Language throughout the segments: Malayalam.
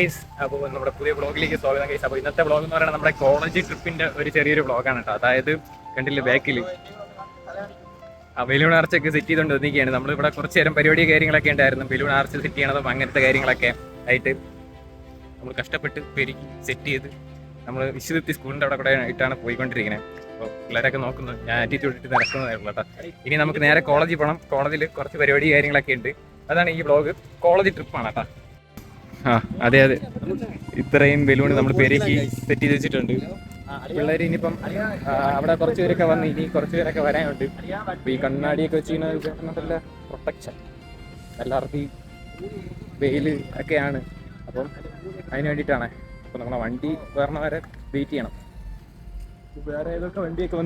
ഗൈസ്, അപ്പോൾ നമ്മുടെ പുതിയ വ്ളോഗിലേക്ക് സ്വാഗതം ഗൈസ്. അപ്പോൾ ഇന്നത്തെ വ്ളോഗ് എന്ന് പറയുന്നത് നമ്മുടെ കോളേജ് ട്രിപ്പിന്റെ ഒരു ചെറിയൊരു വ്ളോഗാണ് കേട്ടോ. അതായത് കണ്ടില്ലേ ബാക്കിൽ ബലൂൺ ആർച്ചൊക്കെ സെറ്റ് ചെയ്തുകൊണ്ട് വന്നിരിക്കുകയാണ്. നമ്മളിവിടെ കുറച്ച് നേരം പരിപാടി കാര്യങ്ങളൊക്കെ ഉണ്ടായിരുന്നു. ബലൂൺ ആർച്ച് സെറ്റ് ചെയ്യണതും അങ്ങനത്തെ കാര്യങ്ങളൊക്കെ ആയിട്ട് നമ്മൾ കഷ്ടപ്പെട്ട് പെരുക്കി സെറ്റ് ചെയ്ത് നമ്മൾ വിശുദ്ധി സ്കൂളിൻ്റെ അവിടെ കൂടെ ആയിട്ടാണ് പോയിക്കൊണ്ടിരിക്കുന്നത്. അപ്പോൾ പിള്ളേരൊക്കെ നോക്കുന്നു, ഞാൻ ആറ്റിറ്റ്യൂഡ് ഇട്ട് നടക്കുന്നതേ ഉള്ളൂ കേട്ടോ. ഇനി നമുക്ക് നേരെ കോളേജിൽ പോകണം. കോളേജിൽ കുറച്ച് പരിപാടി കാര്യങ്ങളൊക്കെ ഉണ്ട്. അതാണ് ഈ വ്ളോഗ്. കോളേജ് ട്രിപ്പാണ് കേട്ടോ. ആ അതെ അതെ, ഇത്രയും ബലൂൺ നമ്മൾ പെരുക്കി സെറ്റ് ചെയ്ത് വെച്ചിട്ടുണ്ട്. പിള്ളേർ ഇനിയിപ്പം അവിടെ കുറച്ച് പേരൊക്കെ വന്ന് ഇനി കുറച്ച് പേരൊക്കെ വരാനുണ്ട്. അപ്പം ഈ കണ്ണാടിയൊക്കെ വെച്ച് നല്ല പ്രൊട്ടക്ഷൻ, എല്ലാവർക്കും ഈ വെയിൽ ഒക്കെയാണ്. അപ്പം അതിന് വേണ്ടിയിട്ടാണ്. അപ്പം നമ്മളെ വണ്ടി വരണവരെ വെയിറ്റ് ചെയ്യണം. വേറെ ഏതൊക്കെ വണ്ടിയൊക്കെ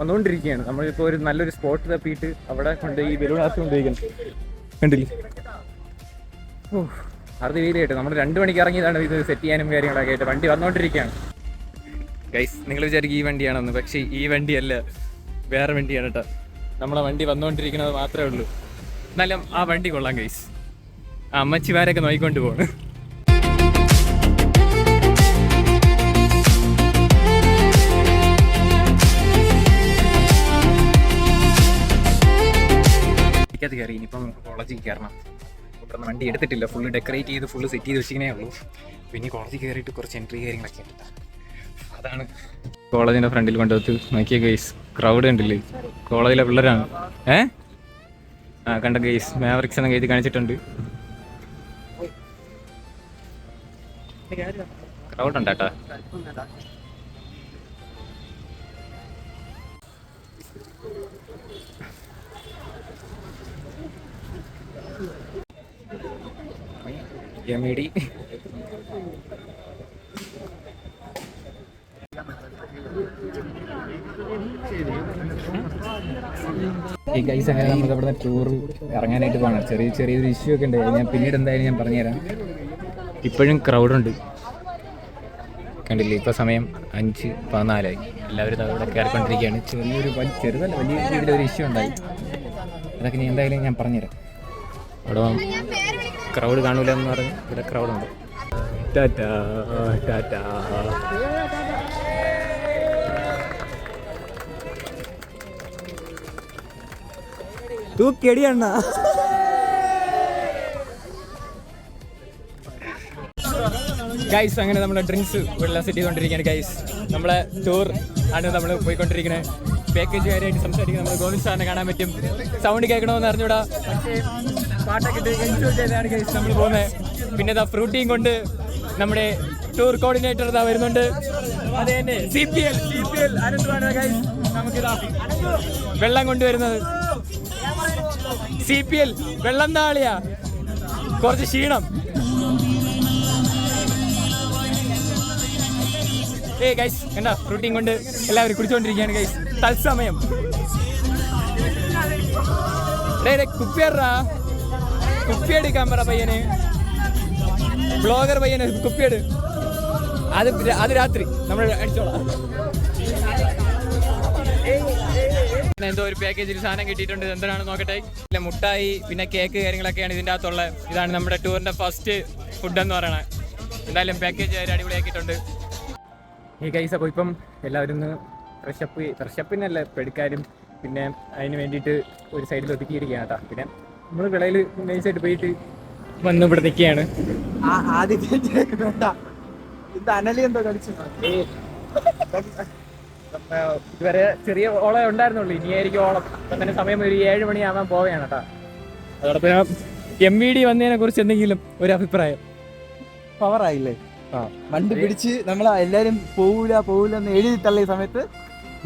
വന്നുകൊണ്ടിരിക്കുകയാണ്. നമ്മളിപ്പോൾ ഒരു നല്ലൊരു സ്പോട്ട് തപ്പിയിട്ട് അവിടെ കൊണ്ട് ഈ ബലൂൺ ആർച്ച് കൊണ്ടുപോയിക്കണം. കണ്ടില്ലേ, അത് വെയിലായിട്ട് നമ്മൾ 2 മണിക്ക് ഇറങ്ങിയതാണ് ഇത് സെറ്റ് ചെയ്യാനും കാര്യങ്ങളൊക്കെ ആയിട്ട്. വണ്ടി വന്നുകൊണ്ടിരിക്കുകയാണ് ഗൈസ്. നിങ്ങൾ വിചാരിക്കും ഈ വണ്ടിയാണെന്ന്, പക്ഷേ ഈ വണ്ടിയല്ല, വേറെ വണ്ടിയാണ് കേട്ടോ. നമ്മളെ വണ്ടി വന്നുകൊണ്ടിരിക്കുന്നത് മാത്രമേ ഉള്ളൂ. എന്നാലും ആ വണ്ടി കൊള്ളാം ഗൈസ്. ആ അമ്മച്ചിമാരൊക്കെ നോക്കിക്കൊണ്ട് പോകണം. എനിക്കത് കയറി. ഇനിയിപ്പം നമുക്ക് കോളേജിൽ കയറണം. ഇവിടുന്ന് വണ്ടി എടുത്തിട്ടില്ല, ഫുള്ള് ഡെക്കറേറ്റ് ചെയ്ത് ഫുള്ള് സെറ്റ് ചെയ്ത് വെച്ചിങ്ങനെ ഉള്ളൂ. പിന്നെ കോളേജിൽ കയറിയിട്ട് കുറച്ച് എൻട്രി കാര്യങ്ങളൊക്കെ ഉണ്ട്. അതാണ് കോളേജിൻ്റെ ഫ്രണ്ടിൽ കൊണ്ടുവത്ത് നോക്കിയ ഗൈസ്. ക്രൗഡ് കണ്ടില്ലേ, കോളേജിലെ പിള്ളേരാണ്. കണ്ട ഗൈസ്, മാവറിക്സ് എന്ന എഴുതി കാണിച്ചിട്ടുണ്ട്. ക്രൗഡ് ഉണ്ട് കേട്ടോ. എമിഡി ഈ ഗൈസ്, അങ്ങനെ നമുക്ക് അവിടെ ടൂർ ഇറങ്ങാനായിട്ട് പോകണം. ചെറിയൊരു ഇഷ്യൂ ഒക്കെ ഉണ്ട്. ഞാൻ പിന്നീട് എന്തായാലും ഞാൻ പറഞ്ഞുതരാം. ഇപ്പോഴും ക്രൗഡുണ്ട് കണ്ടില്ലേ. ഇപ്പോൾ സമയം 5:14. എല്ലാവരും അവിടെ കയറിക്കൊണ്ടിരിക്കുകയാണ്. ചെറുതല്ല, വലിയ രീതിയിലൊരു ഇഷ്യൂ ഉണ്ടായി. അതൊക്കെ ഞാൻ എന്തായാലും ഞാൻ പറഞ്ഞുതരാം. അവിടെ ക്രൗഡ് കാണൂല എന്ന് പറഞ്ഞ് ഇവിടെ ക്രൗഡുണ്ട്. ടാറ്റാ ടാറ്റാ. തൂക്കിയടിയണ്ണ. ഗൈസ്, അങ്ങനെ നമ്മളെ ഡ്രിങ്ക്സ് ഇവിടെ സെറ്റ് ചെയ്തുകൊണ്ടിരിക്കുകയാണ് ഗൈസ്. നമ്മളെ ടൂർ ആണ് നമ്മൾ പോയിക്കൊണ്ടിരിക്കുന്നത്. പാക്കേജ് കാര്യമായിട്ട് സംസാരിക്കുന്നത് നമ്മൾ ഗോവിന്ദ് സാറിനെ കാണാൻ പറ്റും. സൗണ്ട് കേൾക്കണമെന്ന് അറിഞ്ഞൂടാ, പക്ഷേ പാട്ടൊക്കെ ഇട്ട് എൻജോയ് ചെയ്താണ് ഗൈസ് നമ്മൾ പോകുന്നത്. പിന്നെ ഇതാ ഫ്രൂട്ടിയും കൊണ്ട് നമ്മുടെ ടൂർ കോർഡിനേറ്റർ ഇതാ വരുന്നുണ്ട്. അത് തന്നെ CPL അനന്തമാണ് ഗൈസ്. നമുക്കിതാ വെള്ളം കൊണ്ടുവരുന്നത്. CPL വെള്ളം താളിയാ, കുറച്ച് ക്ഷീണം. ഗൈസ് എന്നാ ഫ്രൂട്ടിയും കൊണ്ട് എല്ലാവരും കുടിച്ചുകൊണ്ടിരിക്കുകയാണ് ഗൈസ് തത്സമയം. കുപ്പിയെടുക്കാൻ പറ പയ്യന്, ബ്ലോഗർ പയ്യന് കുപ്പിയെട്. അത് രാത്രി നമ്മൾ അടിച്ചോളാം. എന്തോ ഒരു പാക്കേജിൽ സാധനം കിട്ടിയിട്ടുണ്ട്. എന്താണെന്ന് നോക്കട്ടെ. ഇല്ല, മുട്ടായി പിന്നെ കേക്ക് കാര്യങ്ങളൊക്കെയാണ് ഇതിൻ്റെ അകത്തുള്ള. ഇതാണ് നമ്മുടെ ടൂറിൻ്റെ ഫസ്റ്റ് ഫുഡ് എന്ന് പറയണത്. എന്തായാലും പാക്കേജ് അടിപൊളിയാക്കിയിട്ടുണ്ട് ഈ ഗൈസ്. അപ്പോൾ ഇപ്പം എല്ലാവരും ഒന്ന് ഫ്രഷപ്പിനല്ല എടുക്കാനും പിന്നെ അതിന് വേണ്ടിയിട്ട് ഒരു സൈഡിൽ ഒതുക്കിയിരിക്കുകയാണ് കേട്ടോ. പിന്നെ നമ്മൾ വിളയിൽ നൈസായിട്ട് പോയിട്ട് വന്ന് ഇവിടെ നിൽക്കുകയാണ്. ഇതുവരെ ചെറിയ ഓളം ഉണ്ടായിരുന്നുള്ളൂ, ഇനിയായിരിക്കും ഓളം. അപ്പം തന്നെ സമയം ഒരു 7 മണിയാവാൻ പോവുകയാണ് കേട്ടോ. അതോടൊപ്പം MVD വന്നതിനെ കുറിച്ച് എന്തെങ്കിലും ഒരു അഭിപ്രായം? പവറായില്ലേ? വണ്ടി പിടിച്ച് നമ്മൾ എല്ലാവരും പോവില്ല എന്ന് എഴുതി തള്ളിയ സമയത്ത്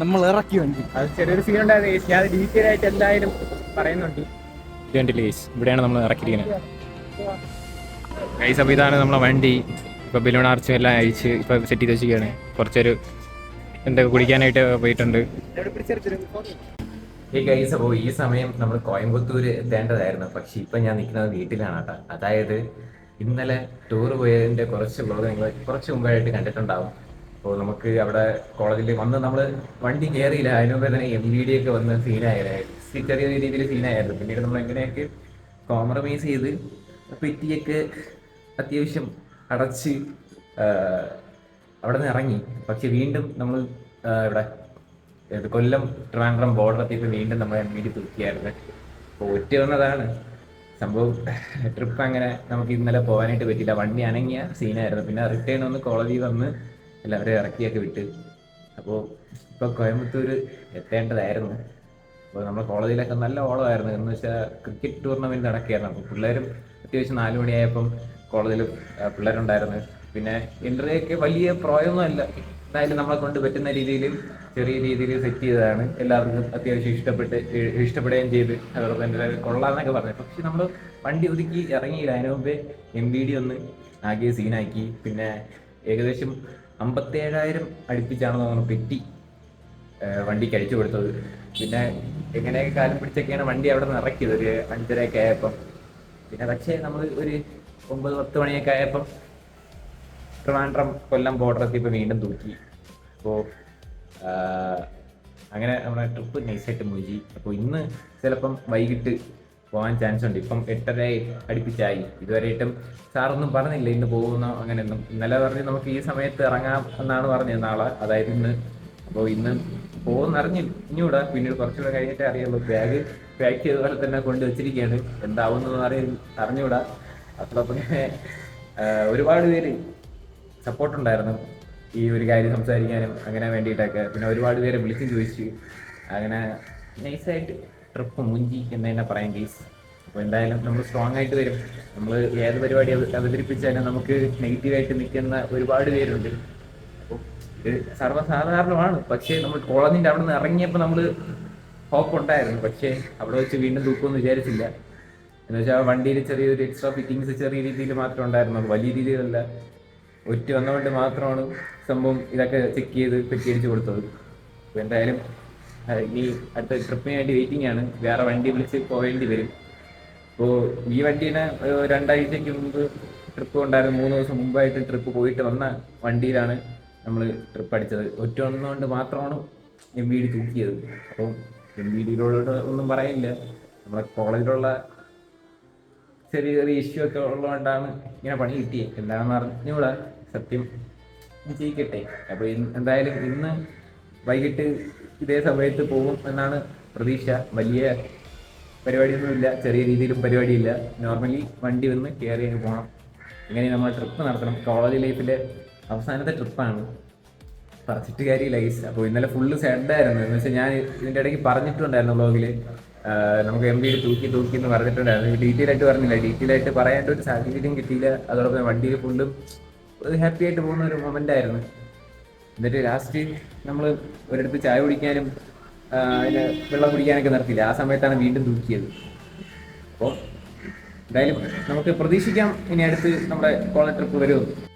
നമ്മൾ ഇറക്കി വണ്ടി. അത് ചെറിയൊരു സീൻ ഉണ്ടായിരുന്നു. ഞാൻ ഡീറ്റെയിൽ ആയിട്ട് എന്തായാലും പറയുന്നുണ്ട്. ഇവിടെയാണ് നമ്മൾ ഇറക്കിയിരിക്കുന്നത് ഗൈസ്. അപ്പോൾ ഇതാണ് നമ്മളെ വണ്ടി. ഇപ്പോൾ ബലൂൺ ആർച്ചും എല്ലാം അഴിച്ച് ഇപ്പോൾ സെറ്റ് ചെയ്ത് വെച്ചിരിക്കുകയാണ്. കുറച്ചൊരു എന്തൊക്കെ കുടിക്കാനായിട്ട് പോയിട്ടുണ്ട് ഈ ഗൈസ്. അപ്പോൾ ഈ സമയം നമ്മൾ കോയമ്പത്തൂർ എത്തേണ്ടതായിരുന്നു, പക്ഷെ ഇപ്പം ഞാൻ നിൽക്കുന്നത് വീട്ടിലാണ് കേട്ടോ. അതായത് ഇന്നലെ ടൂർ പോയതിൻ്റെ കുറച്ച് വ്ലോഗ് നിങ്ങൾ കുറച്ച് മുമ്പായിട്ട് കണ്ടിട്ടുണ്ടാവും. അപ്പോൾ നമുക്ക് അവിടെ കോളേജിൽ വന്ന് നമ്മൾ വണ്ടി കയറിയില്ല, അതിന് മുമ്പേ തന്നെ MVD ഒക്കെ വന്ന് സീനായിരുന്നു. ചെറിയ രീതിയിൽ സീനായിരുന്നു. പിന്നീട് നമ്മൾ എങ്ങനെയൊക്കെ കോംപ്രമൈസ് ചെയ്ത് പെറ്റിയൊക്കെ അത്യാവശ്യം അടച്ച് അവിടെ നിന്ന് ഇറങ്ങി. പക്ഷെ വീണ്ടും നമ്മൾ ഇവിടെ കൊല്ലം ട്രിവാൻഡ്രം ബോർഡർ എത്തിയപ്പോൾ വീണ്ടും നമ്മൾ വേണ്ടി തൂക്കിയായിരുന്നു. അപ്പോൾ ഒറ്റ വന്നതാണ് സംഭവം. ട്രിപ്പ് അങ്ങനെ നമുക്ക് ഇന്നലെ പോകാനായിട്ട് പറ്റില്ല, വണ്ടി അനങ്ങിയ സീനായിരുന്നു. പിന്നെ റിട്ടേൺ വന്ന് കോളേജിൽ വന്ന് എല്ലാവരെയും ഇറക്കിയൊക്കെ വിട്ട്. അപ്പോൾ ഇപ്പോൾ കോയമ്പത്തൂർ എത്തേണ്ടതായിരുന്നു. അപ്പോൾ നമ്മുടെ കോളേജിലൊക്കെ നല്ല ഓളമായിരുന്നു. എന്ന് വെച്ചാൽ ക്രിക്കറ്റ് ടൂർണമെൻറ്റ് നടക്കുകയായിരുന്നു. അപ്പോൾ പിള്ളേരും അത്യാവശ്യം 4 മണിയായപ്പം കോളേജിൽ പിള്ളേരുണ്ടായിരുന്നു. പിന്നെ ഇന്റർവ്യൂ ഒക്കെ വലിയ പ്രോയൊന്നും അല്ല, എന്തായാലും നമ്മളെ കൊണ്ട് പറ്റുന്ന രീതിയിൽ ചെറിയ രീതിയിൽ സെറ്റ് ചെയ്തതാണ്. എല്ലാവർക്കും അത്യാവശ്യം ഇഷ്ടപ്പെടുകയും ചെയ്ത്. അതോടൊപ്പം എൻ്റെ കൊള്ളാന്നൊക്കെ പറഞ്ഞു. പക്ഷെ നമ്മൾ വണ്ടി ഒതുക്കി ഇറങ്ങിയില്ല. അതിനു മുമ്പേ MVD ഒന്ന് ആകെ സീനാക്കി. പിന്നെ ഏകദേശം 57,000 അടുപ്പിച്ചാണെന്ന് തോന്നുന്നു പെറ്റി വണ്ടിക്ക് അടിച്ചു കൊടുത്തത്. പിന്നെ എങ്ങനെയൊക്കെ കാലം പിടിച്ചൊക്കെയാണ് വണ്ടി അവിടെ നിന്ന് ഇറക്കിയത് ഒരു 5:30 ആയപ്പം. പിന്നെ പക്ഷേ നമ്മൾ ഒരു 9-10 മണിയൊക്കെ ആയപ്പം ട്രിവാൻഡ്രം കൊല്ലം ബോർഡർ എത്തിയപ്പോൾ വീണ്ടും തൂക്കി. അപ്പോൾ അങ്ങനെ നമ്മുടെ ട്രിപ്പ് നൈസായിട്ട് മുഴുകി. അപ്പോൾ ഇന്ന് ചിലപ്പം വൈകിട്ട് പോകാൻ ചാൻസ് ഉണ്ട്. ഇപ്പം 8:30 അടുപ്പിച്ചായി. ഇതുവരെയായിട്ടും സാറൊന്നും പറഞ്ഞില്ല ഇന്ന് പോകുന്ന അങ്ങനെയൊന്നും. ഇന്നലെ പറഞ്ഞ് നമുക്ക് ഈ സമയത്ത് ഇറങ്ങാം എന്നാണ് പറഞ്ഞത്, നാളെ, അതായത് ഇന്ന്. അപ്പോൾ ഇന്ന് പോകുന്നറിഞ്ഞൂടാ, പിന്നീട് കുറച്ചുകൂടെ കഴിഞ്ഞിട്ടേ അറിയുള്ളൂ. ബാഗ് പാക്ക് ചെയ്തതുപോലെ തന്നെ കൊണ്ട് വെച്ചിരിക്കുകയാണ്. എന്താവുന്നതെന്ന് അറിഞ്ഞൂടാ. അതോടൊപ്പം ഒരുപാട് പേര് സപ്പോർട്ടുണ്ടായിരുന്നു ഈ ഒരു കാര്യം സംസാരിക്കാനും അങ്ങനെ വേണ്ടിയിട്ടൊക്കെ. പിന്നെ ഒരുപാട് പേരെ വിളിച്ചും ചോദിച്ചു. അങ്ങനെ നൈസായിട്ട് ട്രിപ്പ് മുഞ്ചി എന്ന് തന്നെ പറയാം കേസ്. അപ്പോൾ എന്തായാലും നമ്മൾ സ്ട്രോങ് ആയിട്ട് വരും. നമ്മൾ ഏത് പരിപാടി അവതരിപ്പിച്ചാലും നമുക്ക് നെഗറ്റീവായിട്ട് നിൽക്കുന്ന ഒരുപാട് പേരുണ്ട്. അപ്പോൾ ഇത് സർവ്വസാധാരണമാണ്. പക്ഷേ നമ്മൾ കോളേജിൻ്റെ അവിടെ നിന്ന് ഇറങ്ങിയപ്പോൾ നമ്മൾ ഹോപ്പ് ഉണ്ടായിരുന്നു. പക്ഷേ അവിടെ വെച്ച് വീണ്ടും തൂക്കുമെന്ന് വിചാരിച്ചില്ല. എന്ന് വെച്ചാൽ വണ്ടിയിൽ ചെറിയൊരു എക്സ്ട്രാ ഫിറ്റിങ്സ് ചെറിയ രീതിയിൽ മാത്രമേ ഉണ്ടായിരുന്നുള്ളൂ, വലിയ രീതിയിലല്ല. ഒറ്റ വന്നുകൊണ്ട് മാത്രമാണ് സംഭവം ഇതൊക്കെ ചെക്ക് ചെയ്ത് പെറ്റിയടിച്ച് കൊടുത്തത്. അപ്പോൾ എന്തായാലും ഇനി അടുത്ത ട്രിപ്പിന് വേണ്ടി വെയിറ്റിംഗ് ആണ്. വേറെ വണ്ടി വിളിച്ച് പോവേണ്ടി വരും. അപ്പോൾ ഈ വണ്ടീനെ 2 ആഴ്ചയ്ക്ക് മുമ്പ് ട്രിപ്പ് ഉണ്ടായിരുന്നു. 3 ദിവസം മുമ്പായിട്ട് ട്രിപ്പ് പോയിട്ട് വന്ന വണ്ടിയിലാണ് നമ്മൾ ട്രിപ്പ് അടിച്ചത്. ഒറ്റ വന്നുകൊണ്ട് മാത്രമാണ് MVD തൂക്കിയത്. അപ്പം MVDയിലോട് ഒന്നും പറയില്ല, നമ്മുടെ കോളേജിലുള്ള ചെറിയ ചെറിയ ഇഷ്യൂ ഒക്കെ ഉള്ളതുകൊണ്ടാണ് ഇങ്ങനെ പണി കിട്ടിയത്. എന്താണെന്ന് അറിഞ്ഞൂടാ, സത്യം ചെയ്യിക്കട്ടെ. അപ്പോൾ എന്തായാലും ഇന്ന് വൈകിട്ട് ഇതേ സമയത്ത് പോകും എന്നാണ് പ്രതീക്ഷ. വലിയ പരിപാടിയൊന്നുമില്ല, ചെറിയ രീതിയിലും പരിപാടിയില്ല. നോർമലി വണ്ടി വന്ന് കയറി അങ്ങ് പോകണം. ഇങ്ങനെ നമ്മൾ ട്രിപ്പ് നടത്തണം. കോളേജ് ലൈഫിലെ അവസാനത്തെ ട്രിപ്പാണ്, പറഞ്ഞിട്ട് കാര്യമില്ല ഗൈസ്. അപ്പോൾ ഇന്നലെ ഫുള്ള് സെഡായിരുന്നു. എന്ന് വെച്ചാൽ ഞാൻ ഇതിൻ്റെ ഇടയ്ക്ക് പറഞ്ഞിട്ടുണ്ടായിരുന്നു വ്ളോഗിൽ, നമുക്ക് MVD തൂക്കി എന്ന് പറഞ്ഞിട്ടുണ്ടായിരുന്നു. ഡീറ്റെയിൽ ആയിട്ട് പറഞ്ഞില്ല. ഡീറ്റെയിൽ ആയിട്ട് പറയാനായിട്ട് ഒരു സാഹചര്യം കിട്ടിയില്ല. അതോടൊപ്പം വണ്ടിയിൽ ഫുള്ളും ഹാപ്പി ആയിട്ട് പോകുന്ന ഒരു മൊമെൻ്റ് ആയിരുന്നു. എന്നിട്ട് ലാസ്റ്റ് നമ്മൾ ഒരിടത്ത് ചായ കുടിക്കാനും അതിന് വെള്ളം കുടിക്കാനൊക്കെ നിർത്തിയില്ല. ആ സമയത്താണ് വീണ്ടും തൂക്കിയത്. അപ്പോൾ എന്തായാലും നമുക്ക് പ്രതീക്ഷിക്കാം ഇനി അടുത്ത് നമ്മുടെ കോളേജ് ട്രിപ്പ് വരുമെന്ന്.